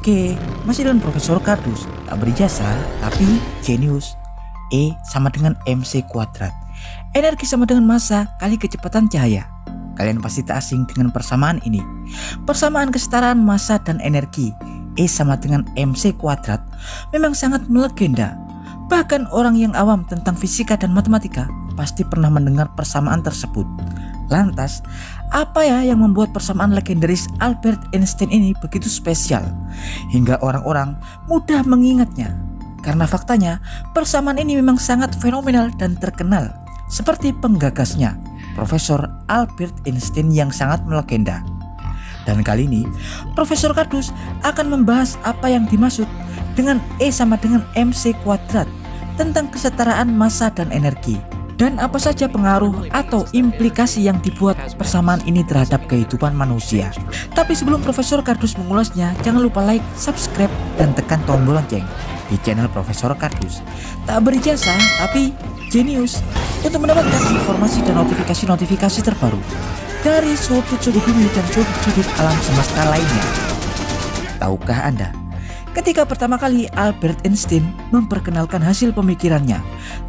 Oke, masih dengan Profesor Kardus. Tak berijazah, tapi jenius. E sama dengan MC kuadrat. Energi sama dengan massa kali kecepatan cahaya. Kalian pasti tak asing dengan persamaan ini. Persamaan kesetaraan massa dan energi, E sama dengan MC kuadrat, memang sangat melegenda. Bahkan orang yang awam tentang fisika dan matematika pasti pernah mendengar persamaan tersebut. Lantas, apa ya yang membuat persamaan legendaris Albert Einstein ini begitu spesial hingga orang-orang mudah mengingatnya? Karena faktanya, persamaan ini memang sangat fenomenal dan terkenal, seperti penggagasnya, Profesor Albert Einstein yang sangat melegenda. Dan kali ini, Profesor Kardus akan membahas apa yang dimaksud dengan E sama dengan MC kuadrat tentang kesetaraan massa dan energi. Dan apa saja pengaruh atau implikasi yang dibuat persamaan ini terhadap kehidupan manusia. Tapi sebelum Profesor Kardus mengulasnya, jangan lupa like, subscribe, dan tekan tombol lonceng di channel Profesor Kardus. Tak berijazah, tapi jenius, untuk mendapatkan informasi dan notifikasi-notifikasi terbaru dari sudut-sudut bumi dan sudut-sudut alam semesta lainnya. Tahukah Anda, ketika pertama kali Albert Einstein memperkenalkan hasil pemikirannya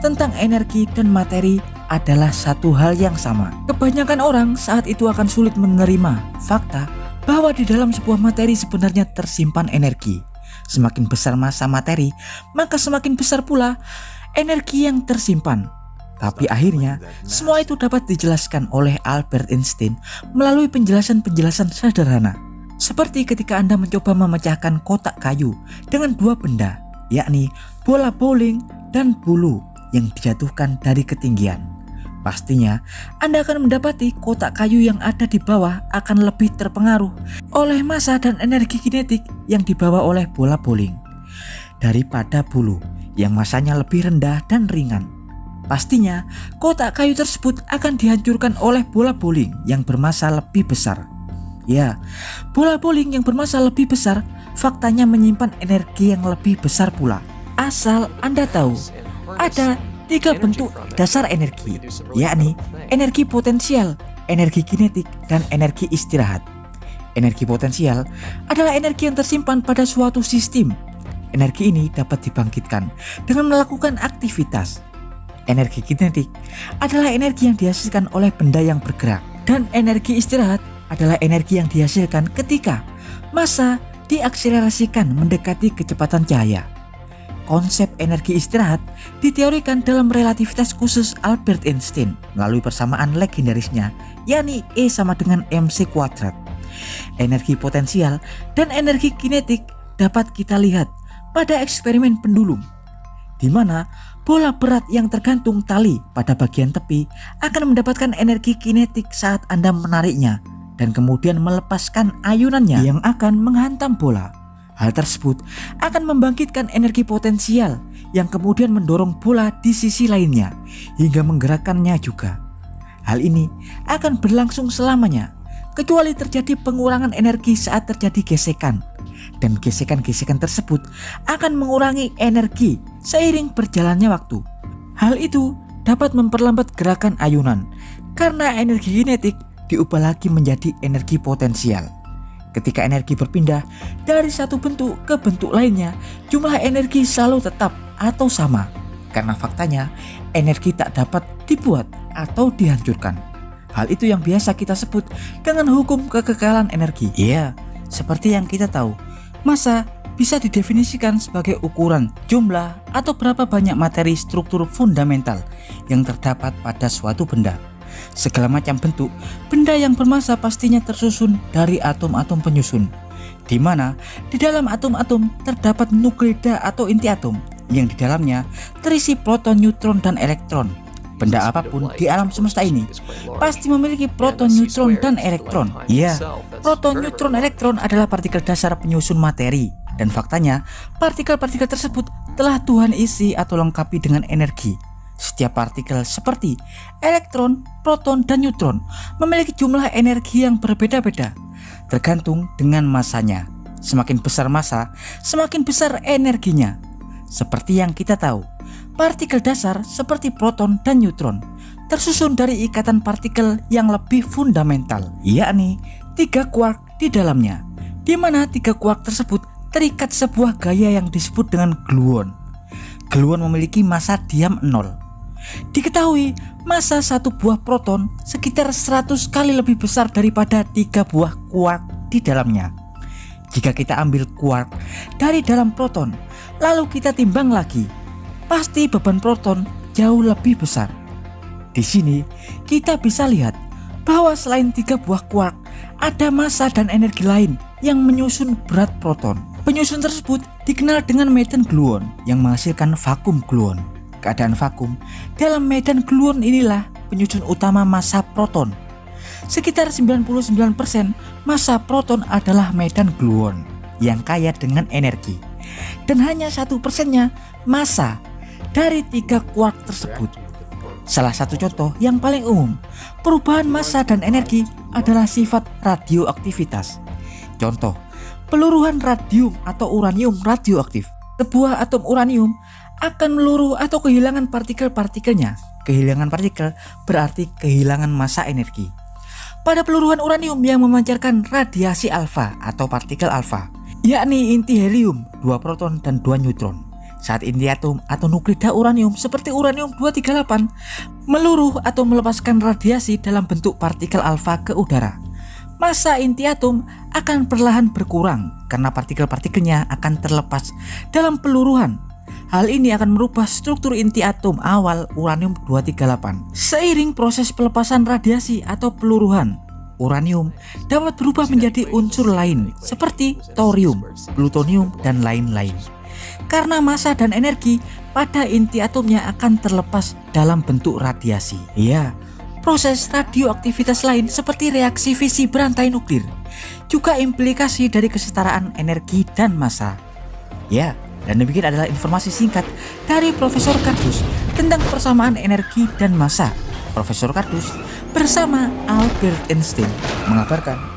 tentang energi dan materi adalah satu hal yang sama. Kebanyakan orang saat itu akan sulit menerima fakta bahwa di dalam sebuah materi sebenarnya tersimpan energi. Semakin besar massa materi, maka semakin besar pula energi yang tersimpan. Tapi akhirnya semua itu dapat dijelaskan oleh Albert Einstein melalui penjelasan-penjelasan sederhana. Seperti ketika Anda mencoba memecahkan kotak kayu dengan dua benda, yakni bola bowling dan bulu yang dijatuhkan dari ketinggian. Pastinya Anda akan mendapati kotak kayu yang ada di bawah akan lebih terpengaruh oleh massa dan energi kinetik yang dibawa oleh bola bowling daripada bulu yang massanya lebih rendah dan ringan. Pastinya kotak kayu tersebut akan dihancurkan oleh bola bowling yang bermassa lebih besar. Ya, bola bowling yang bermassa lebih besar faktanya menyimpan energi yang lebih besar pula. Asal Anda tahu, ada 3 bentuk dasar energi, yakni energi potensial, energi kinetik, dan energi istirahat. Energi potensial adalah energi yang tersimpan pada suatu sistem. Energi ini dapat dibangkitkan dengan melakukan aktivitas. Energi kinetik adalah energi yang dihasilkan oleh benda yang bergerak, dan energi istirahat adalah energi yang dihasilkan ketika massa diakselerasikan mendekati kecepatan cahaya. Konsep energi istirahat diteorikan dalam relativitas khusus Albert Einstein melalui persamaan legendarisnya, yakni E sama dengan MC kuadrat. Energi potensial dan energi kinetik dapat kita lihat pada eksperimen pendulum, di mana bola berat yang tergantung tali pada bagian tepi akan mendapatkan energi kinetik saat Anda menariknya dan kemudian melepaskan ayunannya yang akan menghantam bola. Hal tersebut akan membangkitkan energi potensial yang kemudian mendorong bola di sisi lainnya hingga menggerakkannya juga. Hal ini akan berlangsung selamanya, kecuali terjadi pengurangan energi saat terjadi gesekan. Dan gesekan-gesekan tersebut akan mengurangi energi seiring berjalannya waktu. Hal itu dapat memperlambat gerakan ayunan karena energi kinetik diubah lagi menjadi energi potensial. Ketika energi berpindah dari satu bentuk ke bentuk lainnya, jumlah energi selalu tetap atau sama, karena faktanya energi tak dapat dibuat atau dihancurkan. Hal itu yang biasa kita sebut dengan hukum kekekalan energi. Iya, seperti yang kita tahu, massa bisa didefinisikan sebagai ukuran jumlah atau berapa banyak materi struktur fundamental yang terdapat pada suatu benda. Segala macam bentuk benda yang bermassa pastinya tersusun dari atom-atom penyusun, di mana di dalam atom-atom terdapat nuklida atau inti atom yang di dalamnya terisi proton, neutron, dan elektron. Benda apapun di alam semesta ini pasti memiliki proton, neutron, dan elektron. Iya, proton, neutron, elektron adalah partikel dasar penyusun materi. Dan faktanya, partikel-partikel tersebut telah Tuhan isi atau lengkapi dengan energi. Setiap partikel seperti elektron, proton, dan neutron memiliki jumlah energi yang berbeda-beda, tergantung dengan massanya. Semakin besar massa, semakin besar energinya. Seperti yang kita tahu, partikel dasar seperti proton dan neutron tersusun dari ikatan partikel yang lebih fundamental, yakni 3 quark di dalamnya, di mana 3 quark tersebut terikat sebuah gaya yang disebut dengan gluon. Gluon memiliki massa diam 0. Diketahui massa satu buah proton sekitar 100 kali lebih besar daripada 3 buah quark di dalamnya. Jika kita ambil quark dari dalam proton, lalu kita timbang lagi, pasti beban proton jauh lebih besar. Di sini kita bisa lihat bahwa selain 3 buah quark, ada massa dan energi lain yang menyusun berat proton. Penyusun tersebut dikenal dengan medan gluon yang menghasilkan vakum gluon. Keadaan vakum dalam medan gluon inilah penyusun utama massa proton. Sekitar 99% massa proton adalah medan gluon yang kaya dengan energi, dan hanya 1%-nya massa dari 3 quark tersebut. Salah satu contoh yang paling umum perubahan massa dan energi adalah sifat radioaktivitas. Contoh, peluruhan radium atau uranium radioaktif. Sebuah atom uranium akan meluruh atau kehilangan partikel-partikelnya. Kehilangan partikel berarti kehilangan massa energi. Pada peluruhan uranium yang memancarkan radiasi alfa atau partikel alfa, yakni inti helium, 2 proton dan 2 neutron. Saat inti atom atau nuklida uranium seperti uranium-238 meluruh atau melepaskan radiasi dalam bentuk partikel alfa ke udara, massa inti atom akan perlahan berkurang karena partikel-partikelnya akan terlepas dalam peluruhan. Hal ini akan merubah struktur inti atom awal uranium-238. Seiring proses pelepasan radiasi atau peluruhan, uranium dapat berubah menjadi unsur lain seperti thorium, plutonium, dan lain-lain. Karena massa dan energi pada inti atomnya akan terlepas dalam bentuk radiasi. Ya, proses radioaktivitas lain seperti reaksi fisi berantai nuklir juga implikasi dari kesetaraan energi dan massa. Ya, dan demikian adalah informasi singkat dari Profesor Kardus tentang persamaan energi dan massa. Profesor Kardus bersama Albert Einstein mengabarkan.